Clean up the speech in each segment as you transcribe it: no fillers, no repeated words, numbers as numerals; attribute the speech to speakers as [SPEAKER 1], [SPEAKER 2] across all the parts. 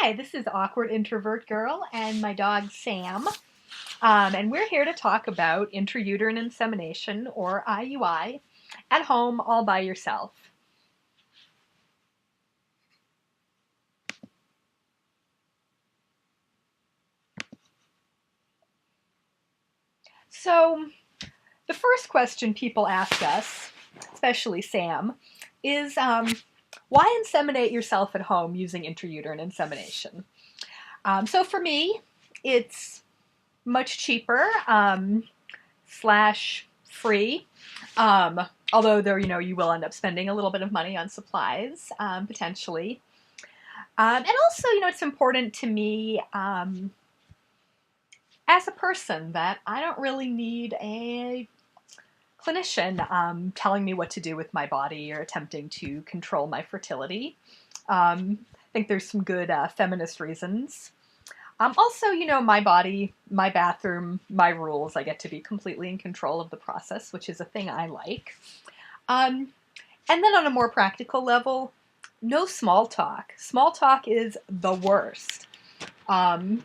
[SPEAKER 1] Hi, this is Awkward Introvert Girl and my dog Sam. And we're here to talk about intrauterine insemination, or IUI, at home all by yourself. So, the first question people ask us, especially Sam, is why inseminate yourself at home using intrauterine insemination? So, for me, it's much cheaper slash free. Um, Although there, you will end up spending a little bit of money on supplies, potentially. And also, it's important to me as a person that I don't really need a clinician telling me what to do with my body or attempting to control my fertility. I think there's some good feminist reasons. Also, my body, my bathroom, my rules. I get to be completely in control of the process, which is a thing I like. Um, and then on a more practical level, no small talk. Small talk is the worst. Um,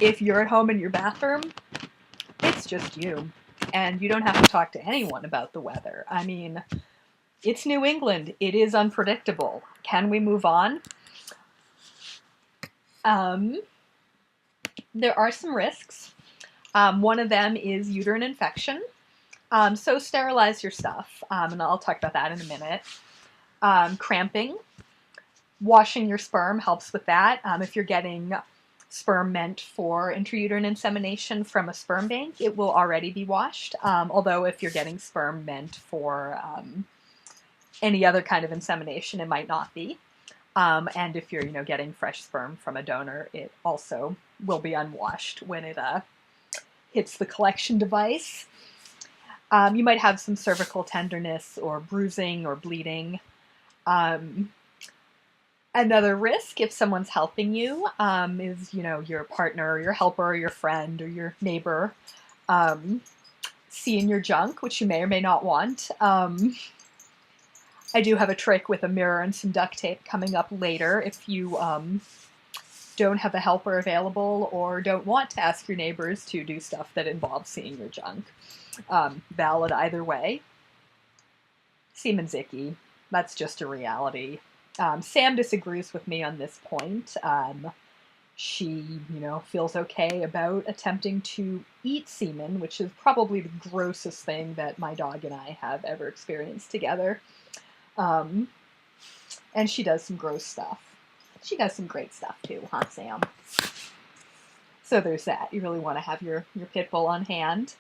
[SPEAKER 1] if you're at home in your bathroom, it's just you. And you don't have to talk to anyone about the weather. I mean, it's New England. It is unpredictable. Can we move on? There are some risks. One of them is uterine infection. So sterilize your stuff, and I'll talk about that in a minute. Cramping. Washing your sperm helps with that. If you're getting sperm meant for intrauterine insemination from a sperm bank, it will already be washed. Although if you're getting sperm meant for any other kind of insemination, it might not be. And if you're, getting fresh sperm from a donor, it also will be unwashed when it hits the collection device. You might have some cervical tenderness or bruising or bleeding. Another risk, if someone's helping you, is, your partner or your helper or your friend or your neighbor seeing your junk, which you may or may not want. I do have a trick with a mirror and some duct tape coming up later if you don't have a helper available or don't want to ask your neighbors to do stuff that involves seeing your junk. Valid either way. Semen's icky. That's just a reality. Sam disagrees with me on this point. She, feels okay about attempting to eat semen, which is probably the grossest thing that my dog and I have ever experienced together. And she does some gross stuff. She does some great stuff too, huh, Sam? So there's that. You really want to have your pit bull on hand.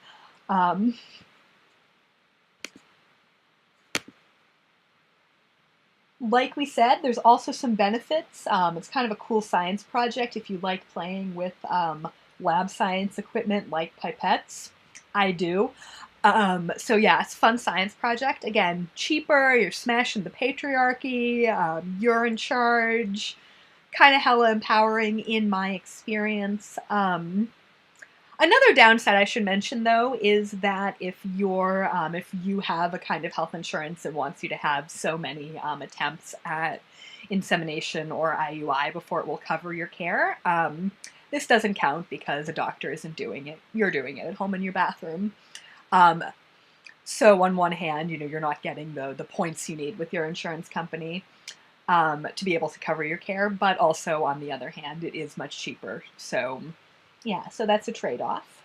[SPEAKER 1] Like we said, there's also some benefits. It's kind of a cool science project if you like playing with lab science equipment like pipettes. I do. So yeah, it's a fun science project. Again, cheaper, you're smashing the patriarchy, you're in charge. Kind of hella empowering in my experience. Another downside I should mention, though, is that if you have a kind of health insurance that wants you to have so many attempts at insemination or IUI before it will cover your care, this doesn't count because a doctor isn't doing it. You're doing it at home in your bathroom. So on one hand, you're not getting the points you need with your insurance company to be able to cover your care, but also on the other hand, it is much cheaper. So yeah, so that's a trade-off.